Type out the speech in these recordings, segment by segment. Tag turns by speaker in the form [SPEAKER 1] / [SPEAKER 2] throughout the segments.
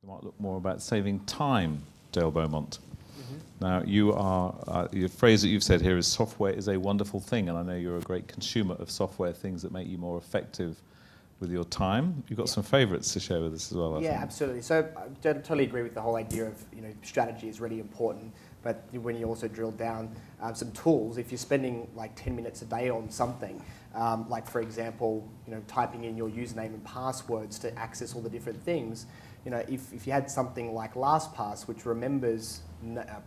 [SPEAKER 1] We might look more about saving time, Dale Beaumont. Now, you are, your phrase that you've said here is software is a wonderful thing, and I know you're a great consumer of software, things that make you more effective with your time. You've got some favourites to share with us as well, I think.
[SPEAKER 2] Absolutely. So I totally agree with the whole idea of, strategy is really important, but when you also drill down some tools, if you're spending like 10 minutes a day on something, like for example, typing in your username and passwords to access all the different things, if you had something like LastPass, which remembers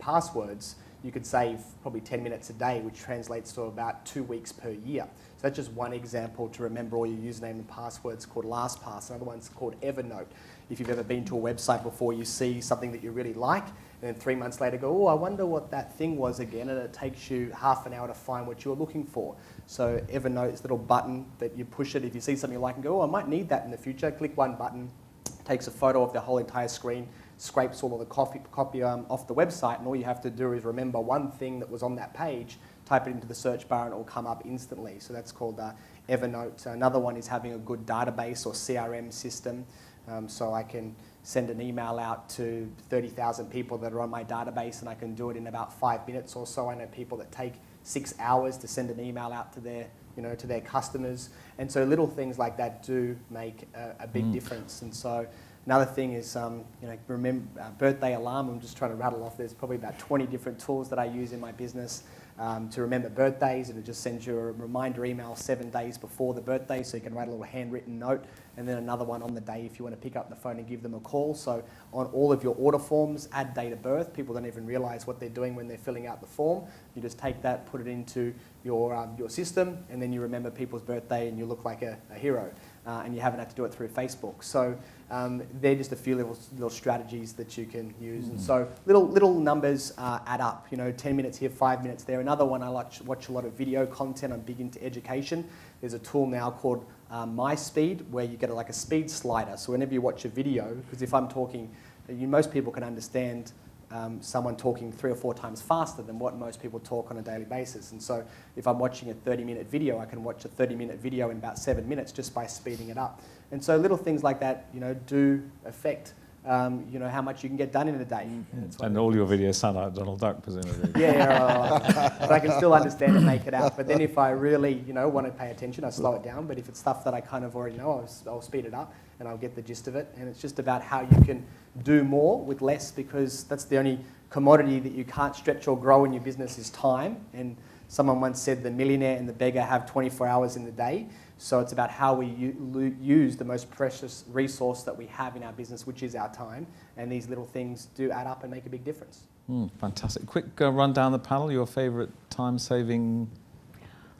[SPEAKER 2] passwords, you could save probably 10 minutes a day, which translates to about 2 weeks per year. So that's just one example to remember all your username and passwords called LastPass. Another one's called Evernote. If you've ever been to a website before, you see something that you really like, and then 3 months later go, oh, I wonder what that thing was again, and it takes you half an hour to find what you're looking for. So Evernote is a little button that you push it. If you see something you like and go, oh, I might need that in the future, click one button, takes a photo of the whole entire screen, scrapes all of the copy off the website, and all you have to do is remember one thing that was on that page, type it into the search bar, and it will come up instantly. So that's called Evernote. Another one is having a good database or CRM system. So I can send an email out to 30,000 people that are on my database, and I can do it in about 5 minutes or so. I know people that take 6 hours to send an email out to their to their customers. And so little things like that do make a big difference. And so another thing is, remember birthday alarm. I'm just trying to rattle off. There's probably about 20 different tools that I use in my business to remember birthdays. It just sends you a reminder email 7 days before the birthday, so you can write a little handwritten note, and then another one on the day if you want to pick up the phone and give them a call. So on all of your order forms, add date of birth. People don't even realise what they're doing when they're filling out the form. You just take that, put it into your system, and then you remember people's birthday, and you look like a hero. And you haven't had to do it through Facebook. So they're just a few little strategies that you can use. And so little numbers add up. 10 minutes here, 5 minutes there. Another one, I like to watch a lot of video content. I'm big into education. There's a tool now called My Speed, where you get like a speed slider. So whenever you watch a video, because if I'm talking, most people can understand someone talking 3 or 4 times faster than what most people talk on a daily basis. And so if I'm watching a 30-minute video, I can watch a 30-minute video in about 7 minutes just by speeding it up. And so little things like that, do affect, how much you can get done in a day.
[SPEAKER 1] And all your videos sound like Donald Duck, presumably.
[SPEAKER 2] But I can still understand and make it out. But then if I really, want to pay attention, I slow it down. But if it's stuff that I kind of already know, I'll speed it up and I'll get the gist of it. And it's just about how you can do more with less, because that's the only commodity that you can't stretch or grow in your business is time. And someone once said the millionaire and the beggar have 24 hours in the day. So it's about how we use the most precious resource that we have in our business, which is our time. And these little things do add up and make a big difference.
[SPEAKER 1] Fantastic. Quick run down the panel, your favourite time-saving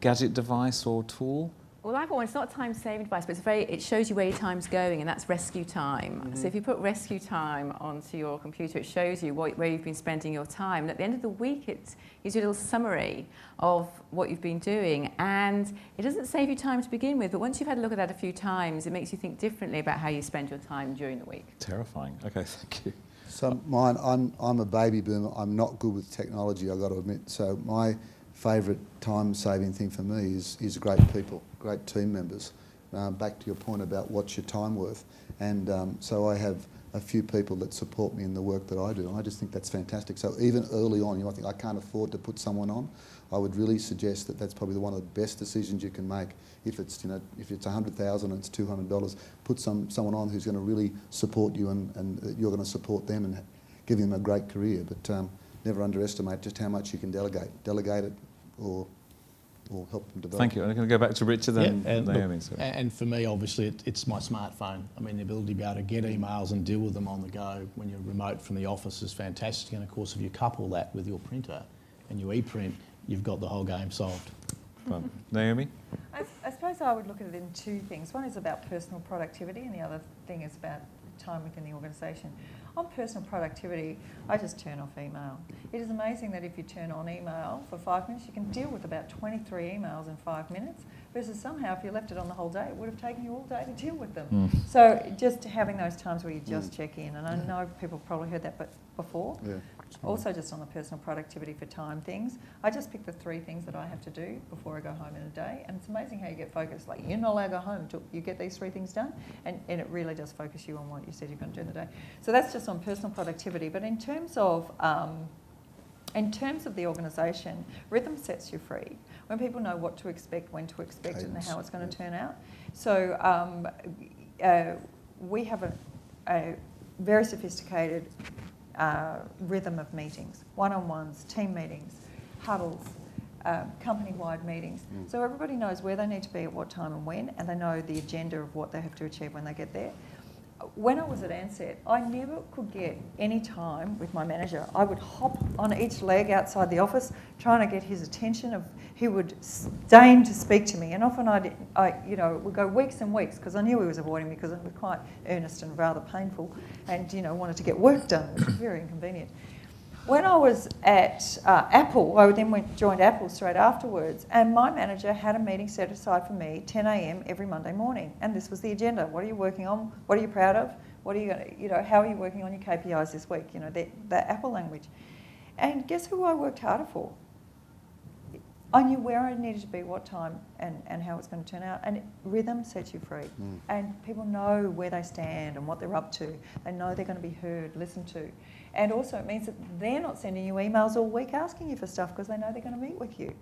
[SPEAKER 1] gadget device or tool?
[SPEAKER 3] Well, I've got one. It's not a time-saving device, but it shows you where your time's going, and that's rescue time. So if you put rescue time onto your computer, it shows you where you've been spending your time. And at the end of the week, it gives you a little summary of what you've been doing. And it doesn't save you time to begin with, but once you've had a look at that a few times, it makes you think differently about how you spend your time during the week.
[SPEAKER 1] Terrifying. Okay, thank you.
[SPEAKER 4] So mine, I'm a baby boomer. I'm not good with technology, I've got to admit. So my favourite time-saving thing for me is great people, great team members. Back to your point about what's your time worth. And so I have a few people that support me in the work that I do, and I just think that's fantastic. So even early on, you might think, I can't afford to put someone on. I would really suggest that that's probably one of the best decisions you can make. If it's, if it's $100,000 and it's $200, put someone on who's going to really support you, and you're going to support them and give them a great career. But never underestimate just how much you can delegate. Delegate it or help them develop.
[SPEAKER 1] Thank you. I'm going to go back to Richard and Naomi.
[SPEAKER 5] Look, and for me, obviously, it's my smartphone. I mean, the ability to be able to get emails and deal with them on the go when you're remote from the office is fantastic. And of course, if you couple that with your printer and your e-print, you've got the whole game solved.
[SPEAKER 1] Naomi?
[SPEAKER 6] I suppose I would look at it in two things. One is about personal productivity, and the other thing is about time within the organisation. On personal productivity, I just turn off email. It is amazing that if you turn on email for 5 minutes, you can deal with about 23 emails in 5 minutes, versus somehow if you left it on the whole day, it would have taken you all day to deal with them. So just having those times where you just check in, and I know people probably heard that before, Also just on the personal productivity for time things, I just pick the 3 things that I have to do before I go home in a day, and it's amazing how you get focused. Like, you're not allowed to go home until you get these 3 things done, and it really does focus you on what you said you're going to do in the day. So that's just on personal productivity. But in terms of the organisation, rhythm sets you free. When people know what to expect, when to expect it, and how it's going to turn out. So we have a very sophisticated rhythm of meetings, one-on-ones, team meetings, huddles, company-wide meetings. So everybody knows where they need to be at what time and when, and they know the agenda of what they have to achieve when they get there. When I was at Ansett, I never could get any time with my manager. I would hop on each leg outside the office, trying to get his attention. He would deign to speak to me, and often it would go weeks and weeks because I knew he was avoiding me because I was quite earnest and rather painful, and wanted to get work done, which was very inconvenient. When I was at Apple, I then joined Apple straight afterwards, and my manager had a meeting set aside for me, 10 a.m. every Monday morning, and this was the agenda. What are you working on? What are you proud of? What are you going to, how are you working on your KPIs this week? The Apple language. And guess who I worked harder for? I knew where I needed to be, what time, and how it's going to turn out. And rhythm sets you free. And people know where they stand and what they're up to. They know they're going to be heard, listened to. And also it means that they're not sending you emails all week asking you for stuff because they know they're going to meet with you.